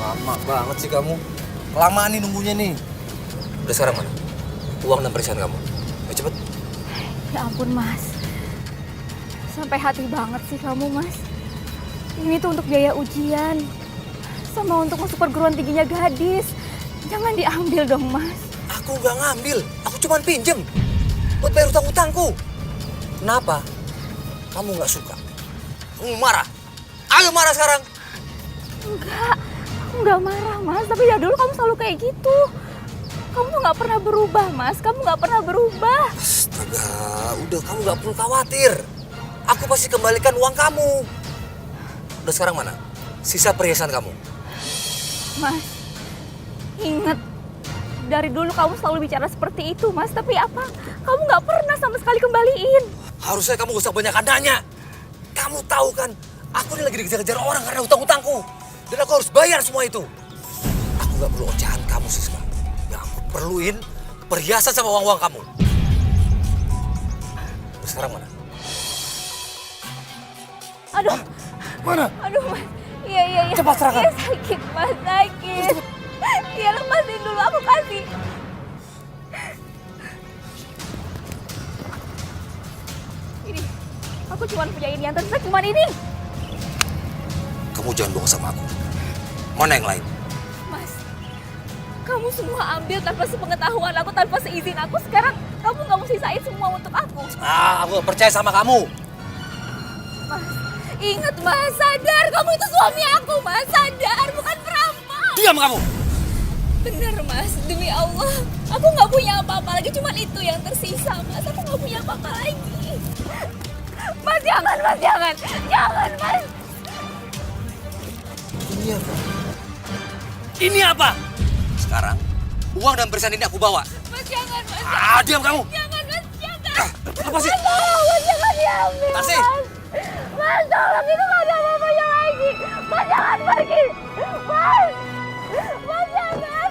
Lama banget sih kamu. Kelamaan nih nunggunya nih. Udah sekarang mana? Uang dan periksaan kamu. Ayo cepet. Ya ampun Mas. Sampai hati banget sih kamu Mas. Ini tuh untuk biaya ujian. Sama untuk masuk perguruan tingginya gadis. Jangan diambil dong Mas. Aku nggak ngambil. Aku cuma pinjem. Buat bayar utang-utangku. Kenapa? Kamu nggak suka? Kamu marah? Ayo marah sekarang. Enggak, aku nggak marah Mas. Tapi ya dulu kamu selalu kayak gitu. Kamu tuh nggak pernah berubah Mas. Kamu nggak pernah berubah. Astaga, udah kamu nggak perlu khawatir. Aku pasti kembalikan uang kamu. Udah sekarang mana? Sisa perhiasan kamu. Mas, ingat. Dari dulu kamu selalu bicara seperti itu Mas. Tapi apa? Kamu nggak pernah sama sekali kembaliin. Harusnya kamu gak usah banyak nanya. Kamu tahu kan, aku ini lagi dikejar-kejar orang karena utang-utangku. Dan aku harus bayar semua itu. Aku gak perlu ocehan kamu, Siska. Yang aku perluin perhiasan sama uang-uang kamu. Sekarang mana? Aduh. Mana? Aduh Mas. Iya. Cepat serahkan. Iya sakit Mas, sakit. Iya lepasin dulu, aku kasih. Ini, aku cuma punya ini, yang tersisa cuma ini. Kamu jangan bohong sama aku. Mana yang lain? Mas, kamu semua ambil tanpa sepengetahuan aku, tanpa seizin aku. Sekarang kamu nggak mau sisain semua untuk aku. Aku gak percaya sama kamu. Mas, ingat Mas, sadar. Kamu itu suami aku, Mas. Sadar, bukan perampok. Diam kamu! Bener Mas, demi Allah. Aku nggak punya apa-apa lagi, cuma itu yang tersisa Mas. Aku nggak punya apa-apa lagi. Mas jangan Mas, jangan. Jangan Mas. Ini apa? Ini apa? Sekarang, uang dan periksaan ini aku bawa. Mas jangan Mas. Diam kamu! Jangan Mas, jangan. Apa sih? Mas jangan diambil Tasih! Mas. Mas tolong, itu nggak ada apa-apanya lagi. Mas jangan pergi. Mas. Mas jangan.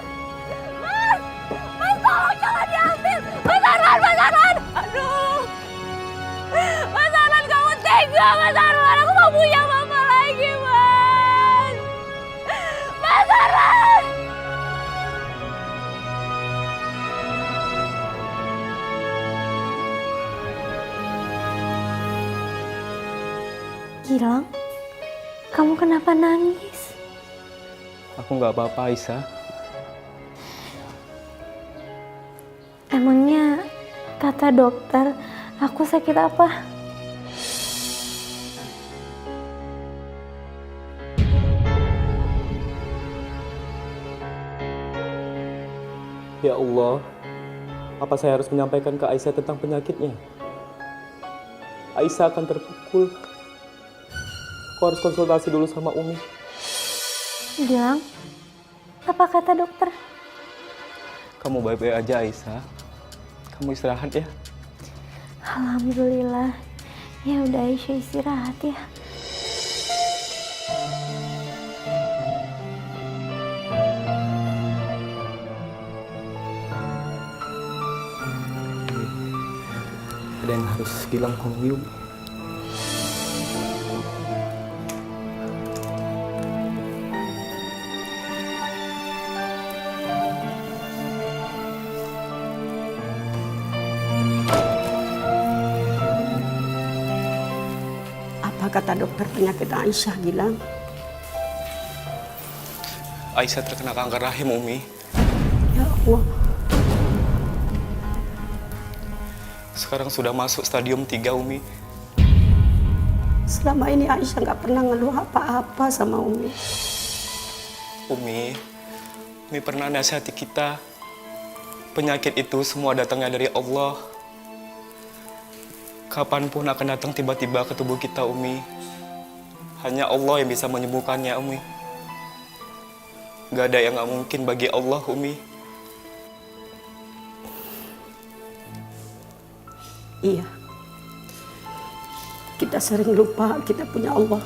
Mas tolong jangan diambil. Mas Arman. Aduh. Mas Arman kamu tega Mas Arman. Aku nggak punya apa-apa lagi Mas. Mas Arman. Gilang, kamu kenapa nangis? Aku nggak apa-apa, Aisyah. Emangnya kata dokter aku sakit apa? Ya Allah, apa saya harus menyampaikan ke Aisyah tentang penyakitnya? Aisyah akan terpukul. Aku harus konsultasi dulu sama Umi. Gilang, apa kata dokter? Kamu baik-baik aja, Aisyah. Kamu istirahat ya. Alhamdulillah. Ya udah Aisyah istirahat ya. Ada yang harus Gilang penuhi, Umi. Apa kata dokter penyakit Aisyah, Gilang? Aisyah terkena kanker rahim, Umi. Ya Allah. Sekarang sudah masuk stadium 3, Umi. Selama ini Aisyah nggak pernah ngeluh apa-apa sama Umi. Umi pernah nasihati kita. Penyakit itu semua datangnya dari Allah. Kapanpun akan datang tiba-tiba ke tubuh kita, Umi. Hanya Allah yang bisa menyembuhkannya, Umi. Gak ada yang gak mungkin bagi Allah, Umi. Iya. Kita sering lupa kita punya Allah.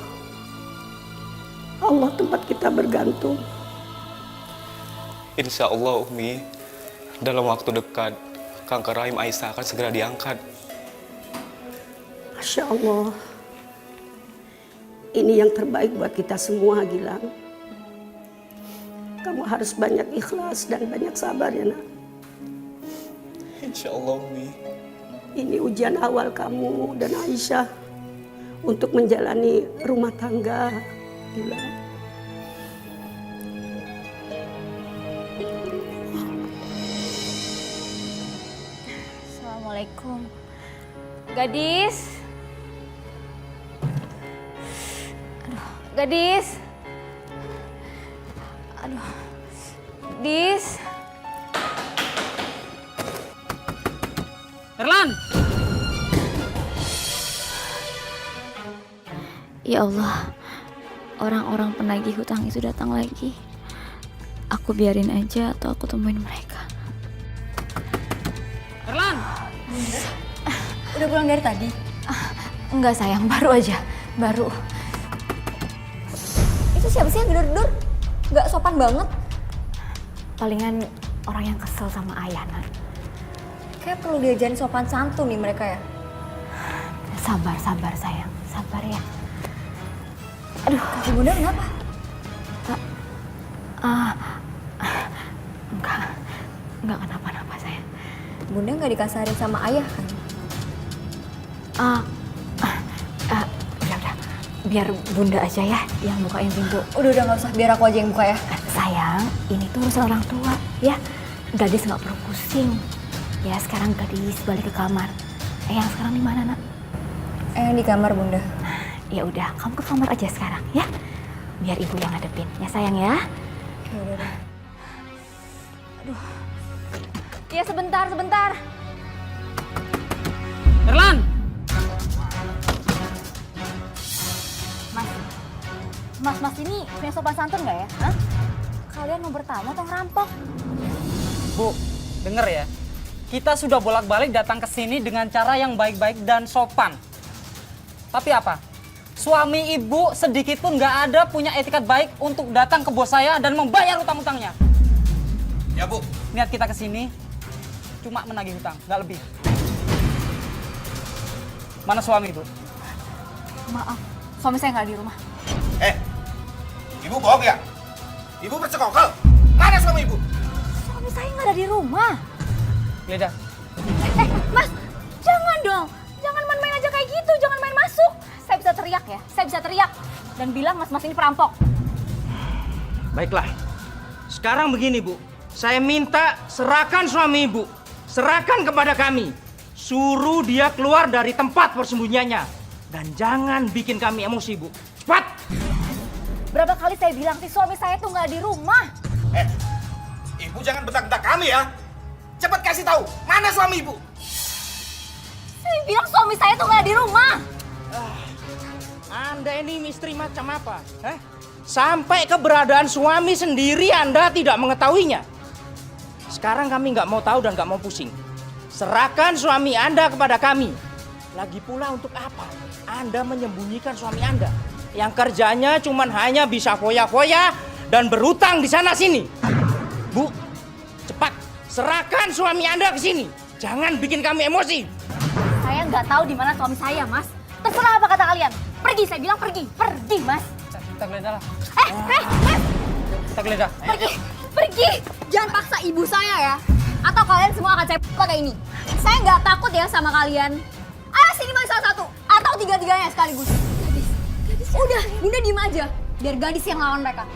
Allah tempat kita bergantung. Insya Allah, Umi, dalam waktu dekat, kanker rahim Aisyah akan segera diangkat. Masya Allah. Ini yang terbaik buat kita semua, Gilang. Kamu harus banyak ikhlas dan banyak sabar ya nak. Insya Allah, Umi. Ini ujian awal kamu dan Aisyah untuk menjalani rumah tangga. Gila. Assalamualaikum. Gadis. Aduh, gadis. Aduh. Gadis. Erlan! Ya Allah, orang-orang penagih hutang itu datang lagi. Aku biarin aja atau aku temuin mereka. Erlan! Udah pulang dari tadi? Enggak sayang, baru aja. Baru. Itu siapa sih yang gedor-gedor? Gak sopan banget. Palingan orang yang kesel sama Ayana. Kayak perlu diajarin sopan santun nih mereka ya. Sabar sayang. Sabar ya. Aduh, kaki bunda kenapa? Enggak kenapa-napa sayang. Bunda nggak dikasarin sama ayah kan? Udah. Biar bunda aja ya yang bukain pintu. Udah nggak usah, biar aku aja yang buka ya. Sayang, ini tuh urusan orang tua ya. Gadis nggak perlu pusing. Ya sekarang gadis balik ke kamar. Yang sekarang di mana nak? Di kamar bunda. Ya udah, kamu ke kamar aja sekarang ya. Biar ibu yang ngadepin ya sayang ya. Ya udah. Aduh. Ya sebentar. Erlan! Mas ini punya sopan santun nggak ya? Hah? Kalian mau bertamu atau ngerampok? Bu, denger ya. Kita sudah bolak-balik datang ke sini dengan cara yang baik-baik dan sopan. Tapi apa? Suami ibu sedikit pun nggak ada punya etikat baik untuk datang ke bos saya dan membayar utang-utangnya. Ya Bu. Niat kita ke sini cuma menagih hutang, nggak lebih. Mana suami ibu? Maaf, suami saya nggak di rumah. Ibu bohong ya? Ibu bersekongkol? Mana suami ibu? Suami saya nggak ada di rumah. Leda, Mas, jangan dong. Jangan main-main aja kayak gitu, jangan main masuk. Saya bisa teriak. Dan bilang mas-mas ini perampok. Baiklah, sekarang begini Bu, saya minta serahkan suami Ibu, serahkan kepada kami. Suruh dia keluar dari tempat persembunyiannya. Dan jangan bikin kami emosi Bu, cepat! Berapa kali saya bilang sih suami saya tuh nggak di rumah. Ibu jangan bentak-bentak kami ya. Cepat kasih tahu, mana suami ibu? Saya bilang suami saya tuh nggak di rumah. Anda ini misteri macam apa? Sampai keberadaan suami sendiri Anda tidak mengetahuinya. Sekarang kami nggak mau tahu dan nggak mau pusing. Serahkan suami Anda kepada kami. Lagi pula untuk apa Anda menyembunyikan suami Anda? Yang kerjanya cuman hanya bisa foya-foya dan berutang di sana-sini. Bu, cepat serahkan suami Anda ke sini. Jangan bikin kami emosi. Saya nggak tahu di mana suami saya, Mas. Terserah apa kata kalian. Pergi, saya bilang pergi. Pergi, Mas. kita geledah lah. Mas. Kita geledah. Pergi. Jangan paksa ibu saya ya. Atau kalian semua akan saya pakai ini. Saya nggak takut ya sama kalian. Ayo sini main salah satu. Atau tiga-tiganya sekaligus. Gadis. Udah, Bunda diem aja. Biar gadis yang lawan mereka.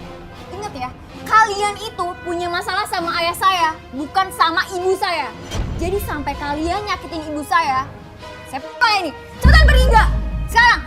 Ingat ya, kalian itu punya masalah sama ayah saya, bukan sama ibu saya. Jadi sampai kalian nyakitin ibu saya pakai ini. Cepetan pergi nggak? Sekarang.